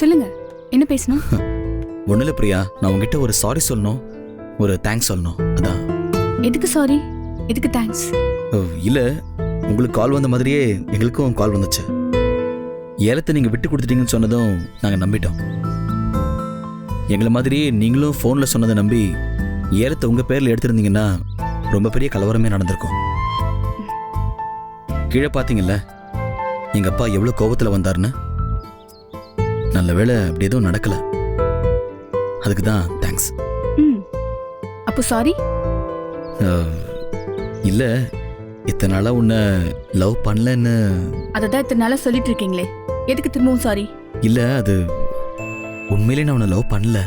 சொல்லுங்க, என்ன பேசணும்? ஒன்றும் இல்லை பிரியா, நான் உங்ககிட்ட ஒரு சாரி சொல்லணும், ஒரு தேங்க்ஸ் சொல்லணும். அதான். எதுக்கு சாரி, எதுக்கு தேங்க்ஸ்? இல்லை, உங்களுக்கு கால் வந்த மாதிரியே எங்களுக்கும் கால் வந்துச்சு. ஏலத்தை நீங்கள் விட்டு கொடுத்துட்டீங்கன்னு சொன்னதும் நாங்கள் நம்பிட்டோம். எங்களை மாதிரியே நீங்களும் ஃபோனில் சொன்னதை நம்பி ஏலத்தை உங்கள் பேரில் எடுத்திருந்தீங்கன்னா ரொம்ப பெரிய கலவரமே நடந்திருக்கும். கீழே பார்த்தீங்கல்ல எங்கள் அப்பா எவ்வளோ கோபத்தில் வந்தாருன்னு. நல்ல வேளை அப்படி எதுவும் நடக்கலை. அதுக்கு தான் தேங்க்ஸ். அப்போ சாரி? இல்லை, இத்தனை நாளாக உன்னை லவ் பண்ணலன்னு. அதை தான் இத்தனை நாளாக சொல்லிட்டு இருக்கீங்களே, எதுக்கு திரும்பவும் சாரி? இல்லை, அது உண்மையிலே நான் உன்னை லவ் பண்ணல.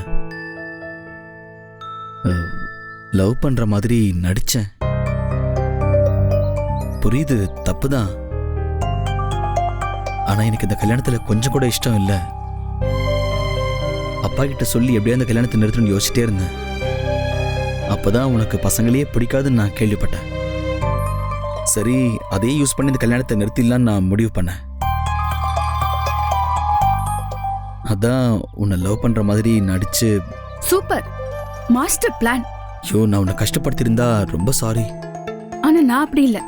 லவ் பண்ணுற மாதிரி நடித்தேன். புரியுது, தப்பு தான். ஆனால் எனக்கு இந்த கல்யாணத்தில் கொஞ்சம் கூட இஷ்டம் இல்லை. அப்பா கிட்ட சொல்லி எப்படியா இந்த கல்யாணத்தை நிறுத்தணும்னு யோசிச்சிட்டே இருந்தேன். அப்போதான் உனக்கு பசங்களையே பிடிக்காதுன்னு நான் கேள்விப்பட்டேன். சரி, அதே யூஸ் பண்ணி இந்த கல்யாணத்தை நிறுத்திடலான்னு நான் முடிவு பண்ணேன். அதான் உன்னை லவ் பண்ற மாதிரி நடிச்சு. Super, master plan. ஐயோ, நான் உன்னை கஷ்டப்படுத்திருந்தா ரொம்ப சாரி. ஆனா நான் அப்படி இல்லை,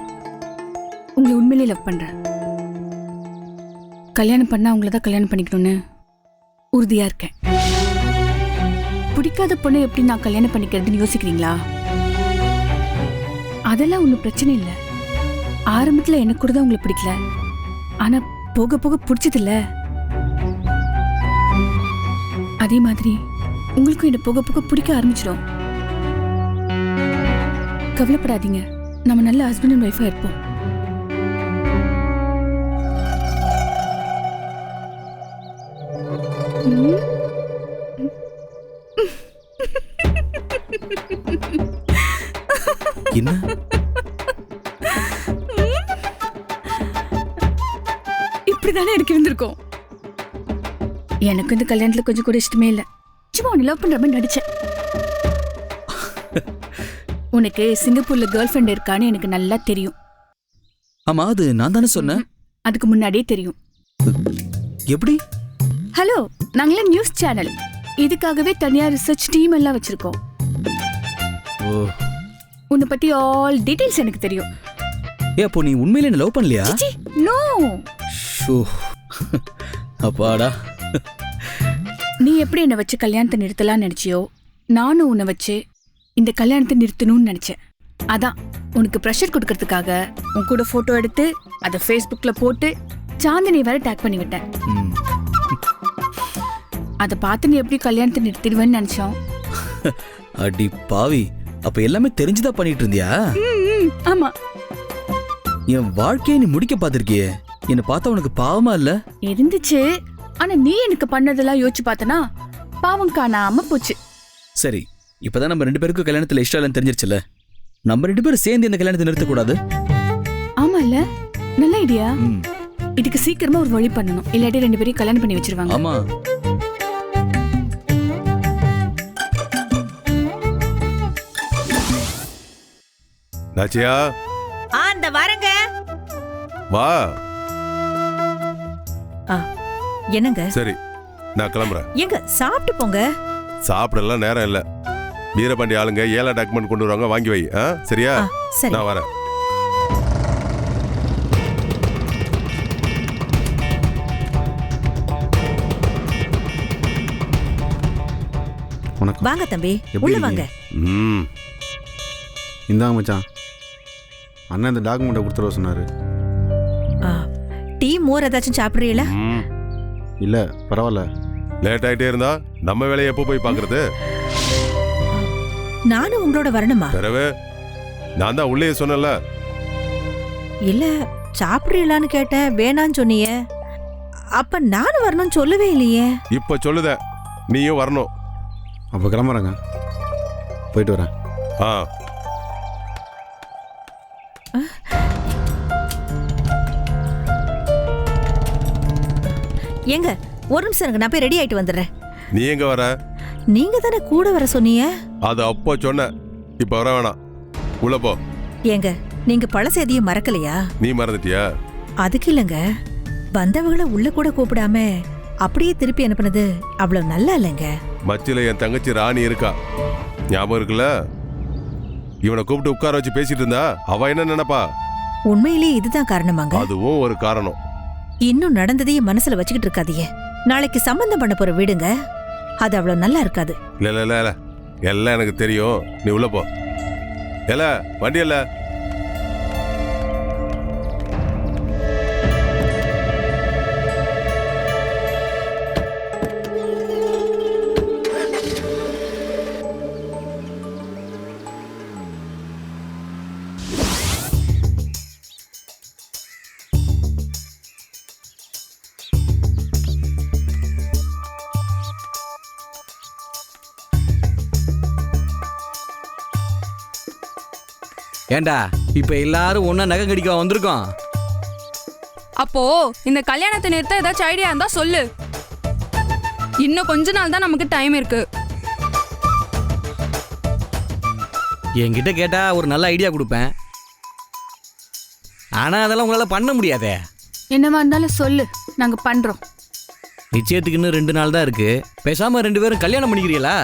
உங்களை உண்மையிலே லவ் பண்றேன். கல்யாணம் பண்ணா உங்களை தான் கல்யாணம் பண்ணிக்கணும்னு உறுதியா இருக்கேன். பிடிக்காத பொண்ணை எப்படி நான் கல்யாணம் பண்ணிக்கிறதுன்னு யோசிக்கிறீங்களா? அதெல்லாம் ஒன்றும் பிரச்சனை இல்லை. ஆரம்பத்தில் எனக்கு கூட தான் உங்களுக்கு பிடிக்கல, ஆனா போக போக பிடிச்சதில்ல. அதே மாதிரி உங்களுக்கும் என்ன போக போக பிடிக்க ஆரம்பிச்சிடும். கவலைப்படாதீங்க, நம்ம நல்ல ஹஸ்பண்ட் அண்ட் ஒய்ஃபா இருப்போம். என்ன? இப்படிதானே எனக்கு இருந்திருக்கும். எனக்கு இந்த கல்யாணத்துல கொஞ்சம் கூட இஷ்டமே இல்லை. சும்மா உன்னை லவ் பண்ற மாதிரி நடிச்சேன். உனக்கு சிங்கப்பூர்ல கேர்ள் ஃப்ரெண்ட் இருக்கான்னு எனக்கு நல்லா தெரியும். ஆமா, அது நான் தானே சொன்னேன். அதுக்கு முன்னாடியே தெரியும். எப்படி? ஹலோ, நாங்களே நியூஸ் சேனல், இதுக்காகவே தனியா ரிசர்ச் டீம் எல்லாம் வச்சிருக்கோம். உன்னை பத்தி ஆல் டீடைல்ஸ் எனக்கு தெரியும். ஏ, அப்போ நீ உண்மையில என்ன லவ் பண்ணலையா? நோ. ஷோ, அப்பாடா. நீ எப்படி என்னை வச்சு கல்யாணத்தை நிறுத்தலாம்னு நினைச்சியோ, நானும் உன்னை வச்சு இந்த கல்யாணத்தை நிறுத்தணும்னு நினைச்சேன். அதான் உனக்கு ப்ரெஷர் கொடுக்கறதுக்காக உன் கூட போட்டோ எடுத்து அதை ஃபேஸ்புக்ல போட்டு சாந்தினி வேற டேக் பண்ணி விட்டேன். அதை பார்த்து நீ எப்படி கல்யாணத்தை நிறுத்திடுவேன்னு நினைச்சோம். அடி பாவி, அப்ப எல்லாமே தெரிஞ்சுதான் பண்ணிட்டு இருந்தியா? ஆமா. என் வாழ்க்கையை நீ முடிக்க பாத்திருக்கியே, என்ன பார்த்தா உனக்கு பாவமா இல்ல? இருந்துச்சு, ஆனா நீ எனக்கு பண்ணதெல்லாம் யோசிச்சு பார்த்தனா பாவம் காணாம போச்சு. சரி, இப்பதான் நம்ம 2 பேருக்கும் கல்யாணத்துல இஷ்டம் இல்லைன்னு தெரிஞ்சிருச்சுல, நம்ம 2 பேரும் சேர்ந்து இந்த கல்யாணத்தை நிறுத்தக்கூடாது? ஆமா இல்ல, நல்ல ஐடியா. இதுக்கு சீக்கிரமா ஒரு வழி பண்ணணும், இல்லாட்டி 2 பேரையும் கல்யாணம் பண்ணி வச்சிருவாங்க. ஆமா. நாச்சியா, அந்த வரங்க. வா. என்னங்க? சரி, நான் கிளம்புறேன். எங்க சாப்பிட்டு போங்க. சாப்பிடலாம் நேரம் இல்ல. வீரபாண்டி ஆளுங்க ஏலா டாக்குமெண்ட் கொண்டு வருவாங்க, வாங்கி வை. சரியா? சரி, நான் வரேன். வாங்க தம்பி, உள்ள வாங்க. இந்தாங்க மச்சான், அண்ணன் இந்த டாக்குமெண்ட்டை கொடுத்துருவ சொன்னாரு. டீ மோர் ஏதாச்சும் சாப்பிடுறீங்களா? இல்ல, பரவாயில்ல. லேட் ஆயிட்டே இருந்தா நம்ம வேலையை எப்போ போய் பாக்குறது? நானும் உங்களோட வரணுமா? பிறவே நான் தான் உள்ளே சொன்னல. இல்ல, சாப்பிடுறீங்களான்னு கேட்டேன், வேணான்னு சொன்னீங்க. அப்ப நானும் வரணும்னு சொல்லவே இல்லையே. இப்ப சொல்லுத, நீயும் வரணும். அப்போ கிளம்புறேங்க, போயிட்டு வரேன். எங்க ஒரு நிமிஷம் எனக்கு, நான் போய் ரெடி ஆயிட்டு வந்துடுறேன். நீ எங்க வர? நீங்க தானே கூட வர சொன்னீங்க. அது அப்போ சொன்ன, இப்ப வர வேணாம், உள்ள போ. ஏங்க, நீங்க பழசெதியும் மறக்கலையா? நீ மறந்துட்டியா? அதுக்கு இல்லைங்க, வந்தவங்களை உள்ள கூட கூப்பிடாம அப்படியே திருப்பி அனுப்புனது அவ்வளவு நல்லா இல்லைங்க. மச்சில என் தங்கச்சி ராணி இருக்கா, ஞாபகம் இருக்குல்ல? இவனை கூப்பிட்டு உட்கார வச்சு பேசிட்டு இருந்தா அவ என்ன நினைப்பா? உண்மையிலேயே இதுதான் காரணமாங்க? அதுவும் ஒரு காரணம். இன்னும் நடந்ததையே மனசுல வச்சுக்கிட்டு இருக்காதீங்க. நாளைக்கு சம்பந்தம் பண்ண போற வீடுங்க, அது அவ்வளவு நல்லா இருக்காது. இல்ல எல்லாம் எனக்கு தெரியும், நீ உள்ள போ. இல்ல வண்டி இல்ல. ஏண்டா இப்ப எல்லாரும் ஒன்னா நகை கடிக்க வந்திருக்கோம். அப்போ இந்த கல்யாணத்தை நிறுத்த ஏதாச்சும் ஐடியா இருந்தா சொல்லு. இன்னும் கொஞ்ச நாள் தான் நமக்கு டைம் இருக்கு. என்கிட்ட கேட்டா ஒரு நல்ல ஐடியா கொடுப்பேன். ஆனா அதெல்லாம் உங்களால பண்ண முடியாதே. என்னவா இருந்தாலும் சொல்லு, நாங்க பண்றோம். நிச்சயத்துக்கு இன்னும் 2 நாள் தான் இருக்கு. பேசாம 2 பேரும் கல்யாணம் பண்ணிக்கிறீங்களா?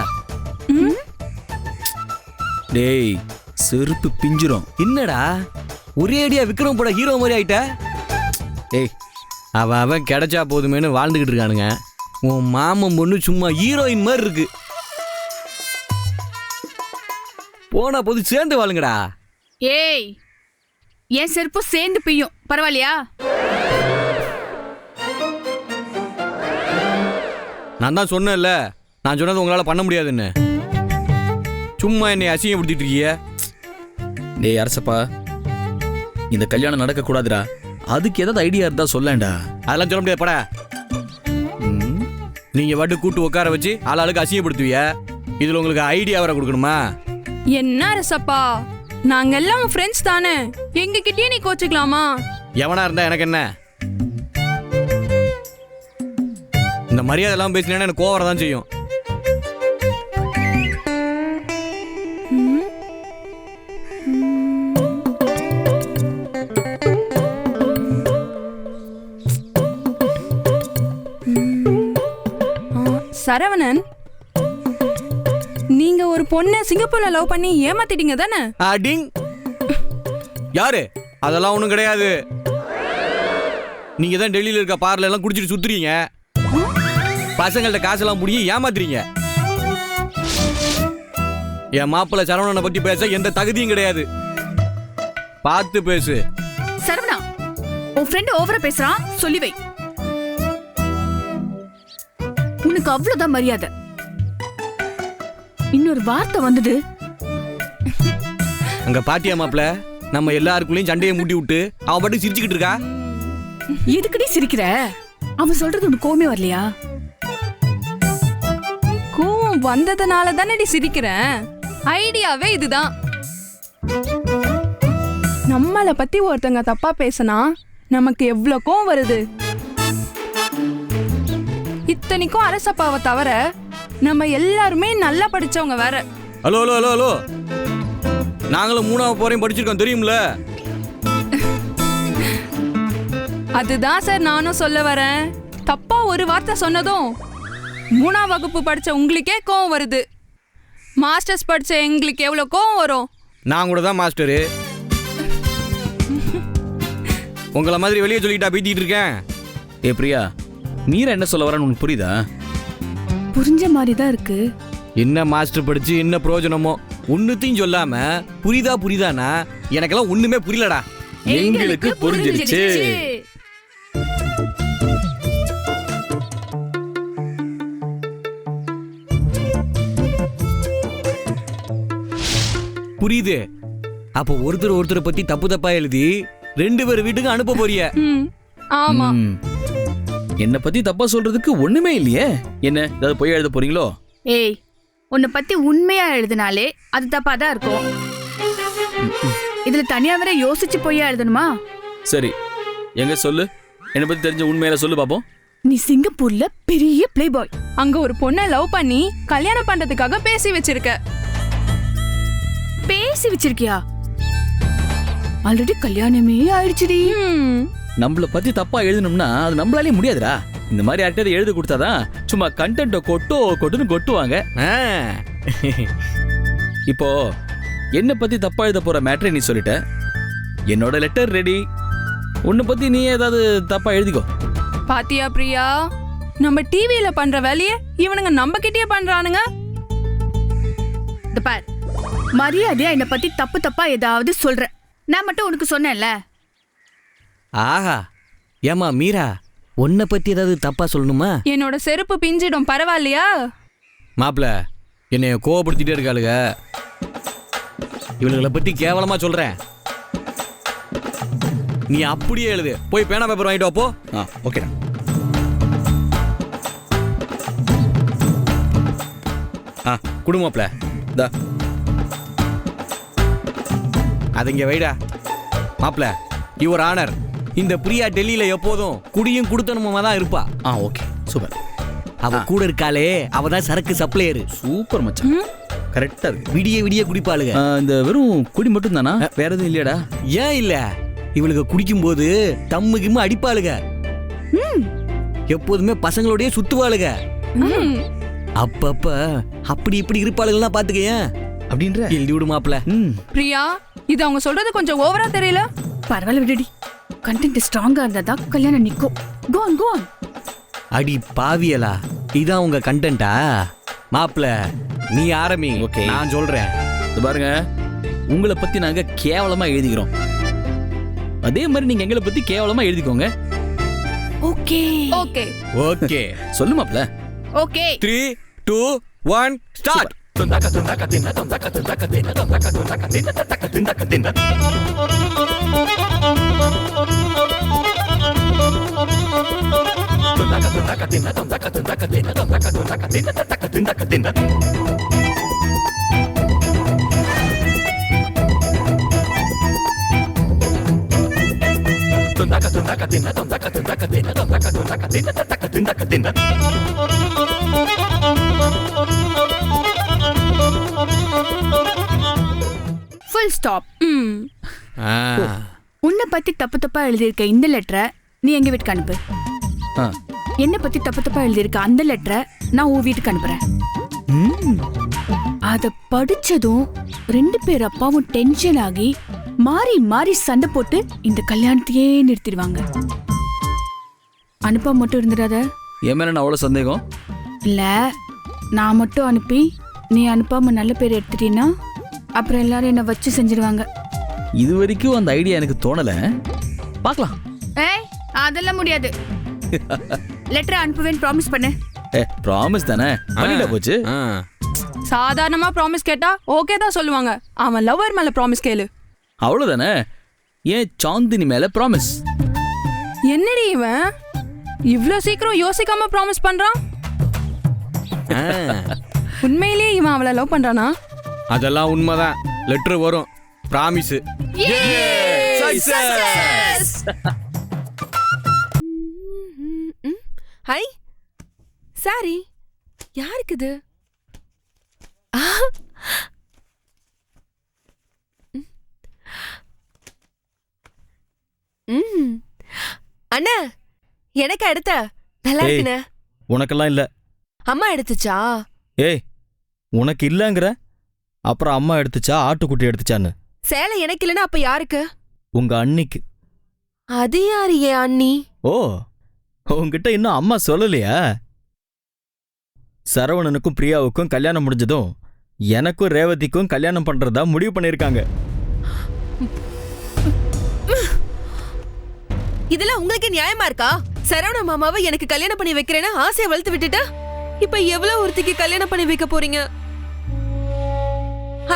டேய் செருப்பு பிஞ்சிரும். என்னடா ஒரே ஐடியா விக்ரம் போட ஹீரோ மாதிரி ஆயிட்ட? ஏய் அவன் கிடைச்சா போதுமேனு வாழ்ந்துகிட்டு இருக்கானுங்க. உன் மாமன் பொண்ணு சும்மா ஹீரோயின் மாதிரி இருக்கு. போனா போது சேர்ந்து வாழுங்கடா. ஏய், என் செருப்பு சேர்ந்து பிய்யும், பரவாயில்லையா? நான் தான் சொன்னேன்ல, நான் சொன்னது உங்களால பண்ண முடியாதுன்னு. சும்மா என்னை அசிங்கப்படுத்திட்டு இருக்கீங்க. டேய் அரசப்பா, இந்த கல்யாணம் நடக்க கூடாதுடா. அதுக்கு ஏதாவது ஐடியா இருந்தா சொல்லேன்டா. அதெல்லாம் சொல்ல முடியாது. பட நீங்க வாட்டு கூட்டு உட்கார வச்சு ஆளாளுக்கு அசிங்கப்படுத்துவிய. இதுல உங்களுக்கு ஐடியா வர கொடுக்கணுமா? என்ன அரசப்பா, நாங்க எல்லாம் உன் ஃப்ரெண்ட்ஸ் தானே, எங்க கிட்டயே நீ கோச்சுக்கலாமா? எவனா இருந்தா எனக்கு என்ன? இந்த மரியாதை எல்லாம் பேசினா எனக்கு கோவம் வரதான் செய்யும். சரவணன், நீங்க ஒரு பொண்ணை சிங்கப்பூர்ல லவ் பண்ணி ஏமாத்திட்டீங்க தானே? அடிங். யாரு? அதெல்லாம் ஒண்ணும் கிடையாது. நீங்க தான் டெல்லியில இருக்க பார்ல எல்லாம் குடிச்சிட்டு சுத்துறீங்க. பசங்கள்ட்ட காசெல்லாம் புடிங்கி ஏமாத்துறீங்க. என் மாப்பிள்ள சரவணனை பத்தி பேச எந்த தகுதியும் கிடையாது. பார்த்து பேசு. சரவணா, உன் ஃப்ரெண்ட் ஓவரா பேசுறான், சொல்லி வை. உனக்கு அவ்வளவுதான் மரியாதை. இன்னொரு வார்த்தை வந்தது. அங்க பாட்டியா மாப்பிள்ள நம்ம எல்லாருக்குள்ளயும் சண்டையை மூட்டி விட்டு அவன் பாட்டு சிரிச்சுக்கிட்டு இருக்கா. எதுக்குடி சிரிக்கிற? அவன் சொல்றது உனக்கு கோவமே வரலையா? கோவம் வந்ததுனால தானே சிரிக்கிறேன். ஐடியாவே இதுதான். நம்மளை பத்தி ஒருத்தங்க தப்பா பேசினா நமக்கு எவ்வளவு கோவம் வருது. இத்தனைக்கும் அரசப்பாவை தவிர நம்ம எல்லாருமே நல்லா படிச்சவங்க வேற. ஹலோ ஹலோ ஹலோ ஹலோ, நாங்களும் 3ஆவது போறையும் படிச்சிருக்கோம் தெரியும்ல. அதுதான் சார் நானும் சொல்ல வரேன். தப்பா ஒரு வார்த்தை சொன்னதும் 3ஆம் வகுப்பு படிச்ச உங்களுக்கே கோவம் வருது. மாஸ்டர்ஸ் படிச்ச எங்களுக்கு எவ்வளவு கோவம் வரும்? நான் கூட தான் மாஸ்டரு. உங்களை மாதிரி வெளியே சொல்லிட்டா பீத்திட்டு இருக்கேன். ஏ பிரியா, மீரா என்ன சொல்ல வரன்னு உனக்கு புரியுதா? புரிஞ்ச மாதிரி தான் இருக்கு. என்ன மாஸ்டர் படிச்சு என்ன பிரயோஜனமோ ஒன்னுத்தையும் சொல்லாம புரியுதா புரியுதானா எனக்கெல்லாம் ஒண்ணுமே புரியலடா. எங்களுக்கு புரிஞ்சிருச்சு. புரியுது. அப்போ ஒருத்தரை பத்தி தப்பு தப்பா எழுதி 2 பேர் வீட்டுக்கு அனுப்ப போறிய. ஆமா. என்ன பத்தி தப்பா சொல்றதுக்கு ஒண்ணுமே இல்லையே. என்ன ஏதாவது போய் எழுத போறீங்களோ? ஏய், உன்னை பத்தி உண்மையா எழுதினாலே அது தப்பா தான் இருக்கும். இதுல தனியா வேற யோசிச்சு போய் எழுதணுமா? சரி, எங்க சொல்லு. என்ன பத்தி தெரிஞ்ச உண்மையில சொல்லு பாப்போம். நீ சிங்கப்பூர்ல பெரிய பிளே பாய். அங்க ஒரு பொண்ணை லவ் பண்ணி கல்யாணம் பண்றதுக்காக பேசி வச்சிருக்க. பேசி வச்சிருக்கியா? ஆல்ரெடி கல்யாணமே ஆயிடுச்சுடி. நம்மள பத்தி தப்பா எழுதணும்னா அது நம்மளாலே முடியாதுடா. இந்த மாதிரி யார்கிட்டயாவது எழுதி கொடுத்தாதான் சும்மா கண்டென்ட்டை கொட்டுன்னு கொட்டுவாங்க. ஆ. இப்போ என்னை பத்தி தப்பா எழுத போற மேட்ரை நீ சொல்லிட்ட. என்னோட லெட்டர் ரெடி. உன்னை பத்தி நீ ஏதாவது தப்பா எழுதிக்கோ. பாத்தியா பிரியா, நம்ம டிவியில பண்ற வேலையை இவனுங்க நம்ம கிட்டயே பண்றானுங்க. இந்த பார், மரியாதையா என்னை பத்தி தப்பு தப்பா ஏதாவது சொல்ற. நான் மட்டும் உனக்கு சொன்னேன்ல. ஆஹா, ஏமா மீரா, உன்னை பத்தி ஏதாவது தப்பா சொல்லணுமா? என்னோட செருப்பு பிஞ்சிடும், பரவாயில்லையா? மாப்பிள்ள, என்னைய கோவப்படுத்திட்டே இருக்காளுங்க. இவளுகளை பத்தி கேவலமா சொல்றேன். நீ அப்படியே எழுது. போய் பேனா பேப்பர் வாங்கிட்டு வாப்போ. ஓகேடா. குடும்பப்ல தா அது இங்க வைடா. மாப்பிள்ள, யுவர் ஆனர், இந்த பிரியா டெல்லியில எப்போதும் குடியும் குடுத்தனமா தான் இருப்பா. Okay, super. அவ கூட இருக்காளே, அவ தான் சரக்கு சப்ளையர். சூப்பர் மச்சான், கரெக்டா இருக்கு. விடிய விடிய குடிப்பாளுங்க. இந்த வெறும் குடி மட்டும் தானா? வேற எதுவும் இல்லையாடா? ஏன் இல்ல, இவளுக்கு குடிக்கும் போது தம்மு கிம்மு அடிப்பாளுங்க. எப்போதுமே பசங்களோடய சுத்துவாளுங்க. அப்பப்ப அப்படி இப்படி இருப்பாளுங்கலாம் பாத்துக்கேன் அப்படின்ற எழுதி விடு மாப்பிள்ள. பிரியா, இது அவங்க சொல்றது கொஞ்சம் ஓவரா தெரியல? பரவாயில்ல விடுடி. கண்டென்ட் ஸ்ட்ராங்கா இருந்தாதான் கல்யாணம் நிக்கும். Go on, go on. அடி பாவியலா, இதான் உங்க கண்டென்ட்டா? மாப்பிள்ள, நீ ஆரம்பி. Okay. நான் சொல்றேன். இது பாருங்க, உங்களை பத்தி நாங்க கேவலமா எழுதிக்கிறோம். அதே மாதிரி நீங்க எங்களை பத்தி கேவலமா எழுதிக்கோங்க. Okay okay okay. சொல்லு மாப்ள. ஓகே. 3, 2, 1 ஸ்டார்ட். Full stop. ஆ. உன்னை பத்தி தப்பு தப்பா எழுதியிருக்க இந்த லெட்டரை நீ எங்க வீட்டுக்கு அனுப்பு. ஆ. என்னை பத்தி தப்பு தப்பா எழுதியிருக்க அந்த லெட்டரை நான் உன் வீட்டுக்கு அனுப்புறேன். அத படிச்சதும் 2 பேர் அப்பாவும் டென்ஷன் ஆகி மாறி மாறி சண்டை போட்டு இந்த கல்யாணத்தையே நிறுத்திடுவாங்க. அனுப்ப மட்டும் இருந்துடாத. என் மேல நான் அவ்வளவு சந்தேகம் இல்ல, நான் மட்டும் அனுப்பி நீ அனுப்பாம நல்ல பேர் எடுத்துட்டீன்னா அப்புறம் எல்லாரும் என்ன வச்சு செஞ்சிருவாங்க. இது வரைக்கும் அந்த ஐடியா எனக்கு தோணல. பார்க்கலாம். ஏய், அதெல்லாம் முடியாது. லெட்டர் அனுப்புவேன்னு ப்ராமிஸ் பண்ணு. ப்ராமிஸ் தானே, பண்ணிட்டா போச்சு. ஆ. சாதாரணமா ப்ராமிஸ் கேட்டா ஓகே தான் சொல்லுவாங்க. அவன் லவ்வர் மேல ப்ராமிஸ் கேளு. அவ்வளவுதானே. ஏன் சாந்தினி மேல ப்ராமிஸ்? என்னடி இவன் இவ்ளோ சீக்கிரம் யோசிக்காம ப்ராமிஸ் பண்றான்? ஆ. உண்மையிலேயே இவன் அவளை லவ் பண்றானா? அதெல்லாம் உண்மைதான். லெட்டர் வரும். ப்ராமிஸ். ஹை சாரி, யாருக்கு இது? அண்ணா, எனக்கு எடுத்த நல்லா இருக்குண்ணே. உனக்கெல்லாம் இல்ல. அம்மா எடுத்துச்சா? ஏய், உனக்கு இல்லங்கிற அப்புறம் அம்மா எடுத்துச்சா ஆட்டுக்குட்டி எடுத்துச்சான்னு? சேலை எனக்கு இல்லைன்னா அப்ப யாருக்கு? உங்க அண்ணிக்கு. அது யாரு ஏன் அண்ணி? ஓ, உங்ககிட்ட இன்னும் அம்மா சொல்லலையா? சரவணனுக்கும் பிரியாவுக்கும் கல்யாணம் முடிஞ்சதும் எனக்கும் ரேவதிக்கும் கல்யாணம் பண்றதா முடிவு பண்ணிருக்காங்க. இதெல்லாம் உங்களுக்கு நியாயமா இருக்கா? சரவண மாமாவை எனக்கு கல்யாணம் பண்ணி வைக்கிறேன்னு ஆசையை வளர்த்து விட்டுட்டா இப்ப எவ்வளவு ஒருத்திக்கு கல்யாணம் பண்ணி வைக்க போறீங்க?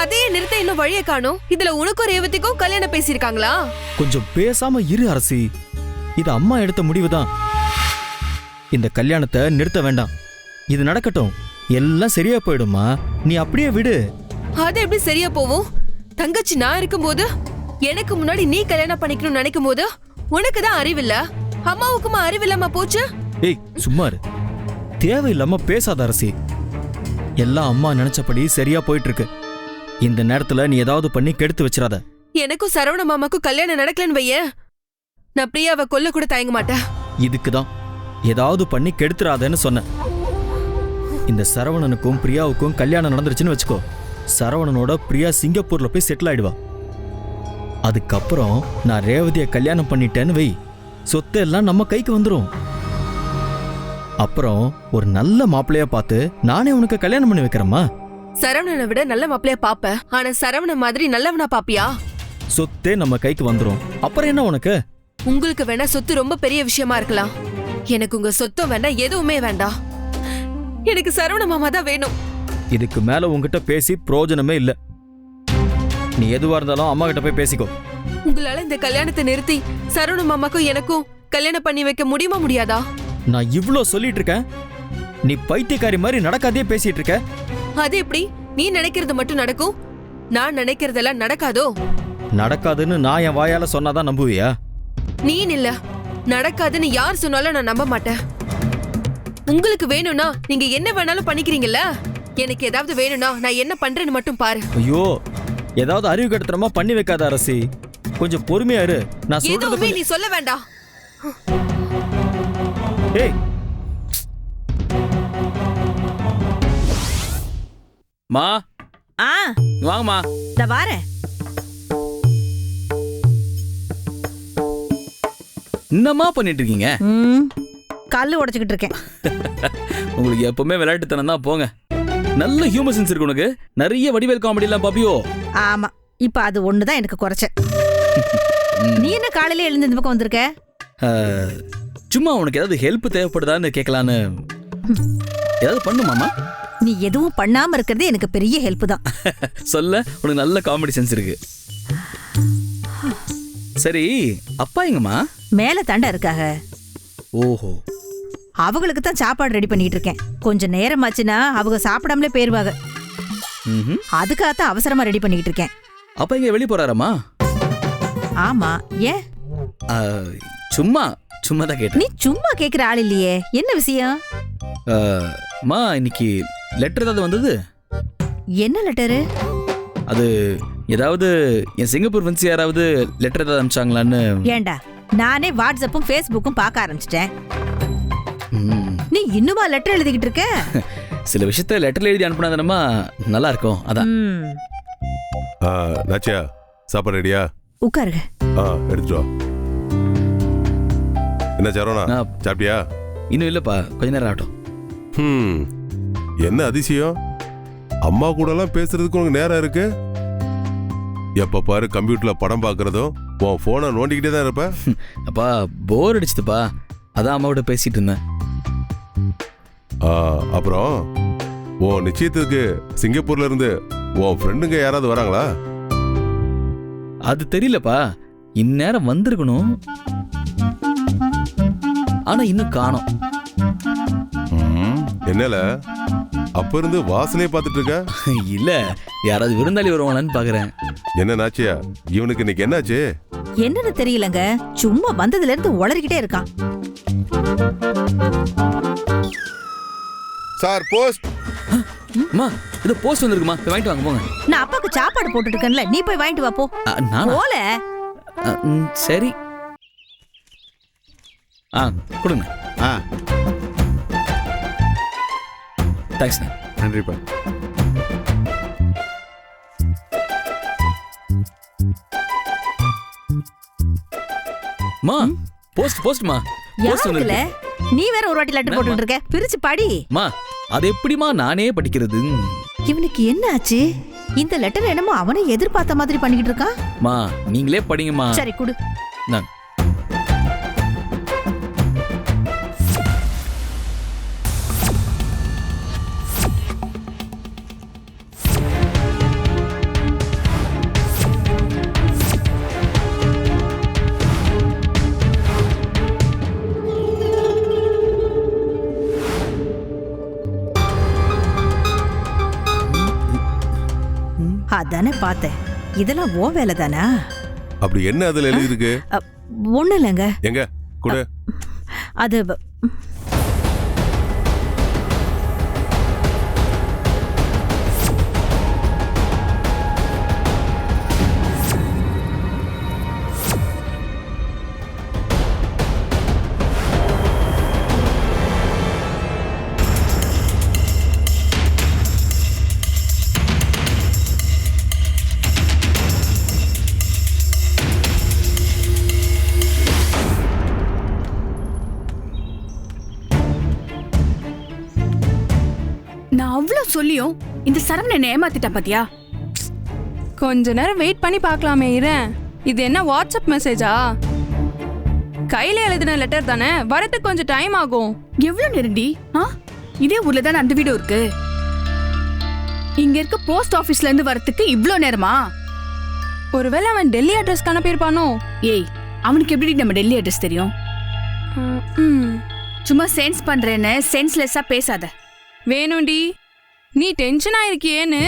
அதே நிறுத்த இன்னும் வழியை காணும். இதுல உனக்கும் ரேவதிக்கும் கல்யாணம் பேசியிருக்காங்களா? கொஞ்சம் பேசாம இரு அரசி. இது அம்மா எடுத்த முடிவுதான். இந்த கல்யாணத்தை நிறுத்த வேண்டாம். இது நடக்கட்டும். எல்லாம் சரியா போயிடுமா, நீ அப்படியே விடு. அது எப்படி சரியா போவும்? தங்கச்சி நான் இருக்கும்போது எனக்கு முன்னாடி நீ கல்யாணம் பண்ணிக்கணும்னு நினைக்கும் போது உனக்கு தான் அறிவில்ல, அம்மாவுக்குமா அறிவில்லாம போச்சு? ஏய், சும்மா இரு. தேவையில்லாம பேசாத அரசி. எல்லாம் அம்மா நினைச்சபடி சரியா போயிட்டு இருக்கு. இந்த நேரத்துல நீ ஏதாவது பண்ணி கெடுத்து வச்சிடாத. எனக்கும் சரவண மாமாக்கும் கல்யாணம் நடக்கலன்னு வையேன், நான் பிரியாவை கொல்ல கூட தயங்க மாட்டேன். இதுக்குதான் ஏதாவது பண்ணி கெடுத்துறாதேன்னு சொன்னேன். இந்த சரவணனுக்கும் பிரியாவுக்கும் கல்யாணம் நடந்துருச்சுன்னு வச்சுக்கோ, சரவணனோட பிரியா சிங்கப்பூர்ல போய் செட்டில் ஆயிடுவா. அதுக்கப்புறம் நான் ரேவதியை கல்யாணம் பண்ணிட்டேன்னு வை, சொத்து எல்லாம் நம்ம கைக்கு வந்துடும். அப்புறம் ஒரு நல்ல மாப்பிள்ளையா பார்த்து நானே உனக்கு கல்யாணம் பண்ணி வைக்கிறேம்மா. சரவணனை விட நல்ல மாப்பிளைய பாப்ப, ஆனா சரவணன் மாதிரி நல்லவனா பாப்பியா? சொத்தே நம்ம கைக்கு வந்துடும். அப்புறம் என்ன உனக்கு? உங்களுக்கு வேணா சொத்து ரொம்ப பெரிய விஷயமா இருக்கலாம். எனக்கு உங்க சொத்தும் வேண்டாம், எதுவுமே வேண்டாம். எனக்கு சரவண மாமா தான் வேணும். இதுக்கு மேல உங்ககிட்ட பேசி பிரயோஜனமே இல்ல. நீ எதுவா இருந்தாலும் அம்மா கிட்ட போய் பேசிக்கோ. உங்களால இந்த கல்யாணத்தை நிறுத்தி சரவண மாமாக்கும் எனக்கும் கல்யாணம் பண்ணி வைக்க முடியுமா முடியாதா? நான் இவ்ளோ சொல்லிட்டு இருக்கேன், நீ பைத்தியக்காரி மாதிரி நடக்காதே பேசிட்டு இருக்க. அது எப்படி? நீ நினைக்கிறது மட்டும் நடக்கும், நான் நினைக்கிறதெல்லாம் நடக்காதோ? நடக்காதுன்னு நான் என் வாயால சொன்னாதான் நம்புவியா? நீ இல்ல, நடக்காதுன்னு யார் சொன்னாலும் நான் நம்ப மாட்டேன். உங்களுக்கு வேணும்னா நீங்க என்ன வேணாலும் பண்ணிக்கிறீங்கல்ல. எனக்கு ஏதாவது வேணும்னா நான் என்ன பண்றேன்னு மட்டும் பாரு. ஐயோ, ஏதாவது அறிவு கட்டத்தனமா பண்ணி வைக்காத அரசி, கொஞ்சம் பொறுமையா இரு. நான் சொல்றது எதுவுமே நீ சொல்ல வேண்டாம். ஏய் மா ஆ வாங்கம்மா. இந்த வாரேன். என்னம்மா பண்ணிட்டு இருக்கீங்க? கல்லு உடைச்சுக்கிட்டு இருக்கேன். உங்களுக்கு எப்பவுமே விளையாட்டுத்தனம் தான் போங்க. நல்ல ஹியூமர் சென்ஸ் இருக்கு உனக்கு. நிறைய வடிவேல் காமெடி எல்லாம் பாப்பியோ? ஆமா, இப்ப அது ஒண்ணுதான் எனக்கு குறைச்ச. நீ என்ன காலையில எழுந்து இந்த பக்கம் வந்திருக்க? சும்மா உனக்கு ஏதாவது ஹெல்ப் தேவைப்படுதான்னு கேட்கலான்னு. ஏதாவது பண்ணுமாமா? நீ எதுவும் பண்ணாம இருக்கிறது எனக்கு பெரிய ஹெல்ப் தான். சொல்ல உனக்கு நல்ல காமெடி சென்ஸ் இருக்கு. சரி, அப்பா எங்கம்மா? மேல தாண்டா இருக்காக. ஓஹோ, அவங்களுக்கு தான் சாப்பாடு ரெடி பண்ணிட்டு இருக்கேன். கொஞ்சம் நேரமாச்சுன்னா அவங்க சாப்பிடாமலே போயிருவாங்க. அதுக்காகத்தான் அவசரமா ரெடி பண்ணிட்டு இருக்கேன். அப்பா இங்க வெளிய போறாராமா? ஆமா, ஏன்? சும்மா சும்மா தான் கேட்டேன். நீ சும்மா கேக்குற ஆள் இல்லையே, என்ன விஷயம்? மா, இன்னைக்கு லெட்டர் ஏதாவது வந்தது? என்ன லெட்டரு? அது ஏதாவது என் சிங்கப்பூர் ஃப்ரெண்ட்ஸ் யாராவது லெட்டர் ஏதாவது அனுப்பிச்சாங்களான்னு. ஏண்டா, நானே வாட்ஸ்அப்பும் ஃபேஸ்புக்கும் பார்க்க ஆரம்பிச்சிட்டேன். நீ இன்னுமா லெட்டர் எழுதிக்கிட்டு இருக்க? சில விஷயத்த லெட்டர்ல எழுதி அனுப்புனாதானமா நல்லா இருக்கும், அதான். நாச்சியா, சாப்பாடு ரெடியா? உட்காருங்க. எடுத்துட்டு வா. என்ன சரவணா, சாப்பிட்டியா? இன்னும் இல்லப்பா, கொஞ்ச நேரம் ஆகட்டும். என்ன அதிசயம், அம்மா கூட எல்லாம் பேசுறதுக்கு உனக்கு நேரம் இருக்கு? எப்ப பாரு கம்ப்யூட்டர்ல படம் பாக்குறதும் உன் போனை நோண்டிக்கிட்டே தான் இருப்ப. அப்பா போர் அடிச்சுதுப்பா, அதான் அம்மாவோட பேசிட்டு இருந்தேன். அப்புறம் உன் நிச்சயத்துக்கு சிங்கப்பூர்ல இருந்து உன் ஃப்ரெண்டுங்க யாராவது வராங்களா? அது தெரியலப்பா, இந்நேரம் வந்திருக்கணும், ஆனா இன்னும் காணோம். என்னல அப்ப இருந்து வாசலே பார்த்துட்டு இருக்க? இல்ல, யாராவது விருந்தாளி வருவாங்களான்னு பாக்குறேன். என்ன நாச்சியா, இவனுக்கு இன்னைக்கு என்னாச்சு? என்னன்னு தெரியலங்க, சும்மா வந்ததுல இருந்து உளறிக்கிட்டே இருக்கான். Sir post. அம்மா, இது போஸ்ட் வந்திருக்குமா, போய் வாங்கிட்டு வாங்க போங்க. நான் அப்பாக்கு சாப்பாடு போட்டுட்டு இருக்கேன்ல, நீ போய் வாங்கிட்டு வா போ. நானா? போல. சரி, கொடுங்க. தேங்க்ஸ்ண்ணா. நன்றிப்பா. மா, போஸ்ட்மா போஸ்ட் யாருக்குல? வந்திருக்கு. நீ வேற ஒரு வாட்டி லெட்டர் போட்டுட்டு இருக்க, பிரிச்சு படி. மா, அது எப்படிமா நானே படிக்கிறது? இவனுக்கு என்ன ஆச்சு? இந்த லெட்டர் என்னமோ அவனை எதிர்பார்த்த மாதிரி பண்ணிக்கிட்டு இருக்கான். மா, நீங்களே படிங்கம்மா. சரி குடு. நான் அதானே பார்த்தேன். இதெல்லாம் ஓ வேலை தானா? அப்படி என்ன அதுல எழுதி இருக்கு? ஒண்ணு இல்லைங்க. எங்க குடு. அது சொல்லியும் இந்த சரவணன் என்னை ஏமாத்திட்டான் பாத்தியா? கொஞ்ச நேரம் வெயிட் பண்ணி பார்க்கலாமே இரேன். இது என்ன வாட்ஸ்அப் மெசேஜா? கையில எழுதின லெட்டர் தானே, வரதுக்கு கொஞ்சம் டைம் ஆகும். எவ்வளவு நெருண்டி? இதே ஊர்ல தானே அந்த வீடு இருக்கு. இங்க இருக்க போஸ்ட் ஆபீஸ்ல இருந்து வரதுக்கு இவ்ளோ நேரமா? ஒருவேளை அவன் டெல்லி அட்ரஸ் கணப்பிருப்பானோ? ஏய், அவனுக்கு எப்படி நம்ம டெல்லி அட்ரஸ் தெரியும்? சும்மா சென்ஸ் பண்றேன்னு சென்ஸ்லெஸ்ஸா பேசாத. வேணும்டி, நீ டென்ஷன் ஆயிருக்கியேன்னு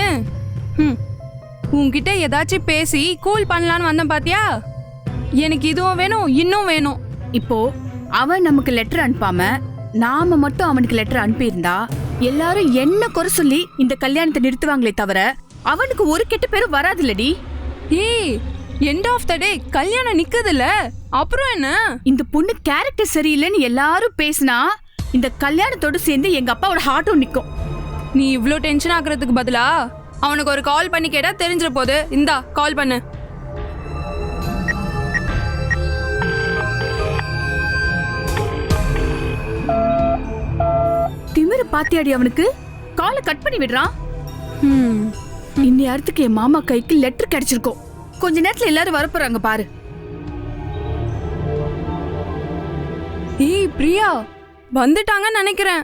உன்கிட்ட ஏதாச்சும் பேசி கூல் பண்ணலான்னு வந்தேன் பாத்தியா? எனக்கு இதுவும் வேணும், இன்னும் வேணும். இப்போ அவன் நமக்கு லெட்டர் அனுப்பாம நாம மட்டும் அவனுக்கு லெட்டர் அனுப்பியிருந்தா எல்லாரும் என்ன குறை சொல்லி இந்த கல்யாணத்தை நிறுத்துவாங்களே தவிர அவனுக்கு ஒரு கெட்ட பேரும் வராதுல்லடி. ஏய், எண்ட் ஆஃப் த டே கல்யாணம் நிக்குதுல்ல, அப்புறம் என்ன? இந்த பொண்ணு கேரக்டர் சரியில்லைன்னு எல்லாரும் பேசினா இந்த கல்யாணத்தோடு சேர்ந்து எங்க அப்பாவோட ஹார்ட்டும் நிக்கும். நீ இவ்ளோ டென்ஷன் ஆகுறதுக்கு பதிலா அவனுக்கு ஒரு கால் பண்ணி கேட்டா தெரிஞ்சிட போது. இந்தா கால் பண்ணு. திமிரு பாத்தியாடி அவனுக்கு? காலை கட் பண்ணி விடுறான். இந்நேரத்துக்கு என் மாமா கைக்கு லெட்டர் கிடைச்சிருக்கும். கொஞ்ச நேரத்துல எல்லாரும் வரப்போறாங்க பாரு. ஏய் பிரியா, வந்துட்டாங்கன்னு நினைக்கிறேன்.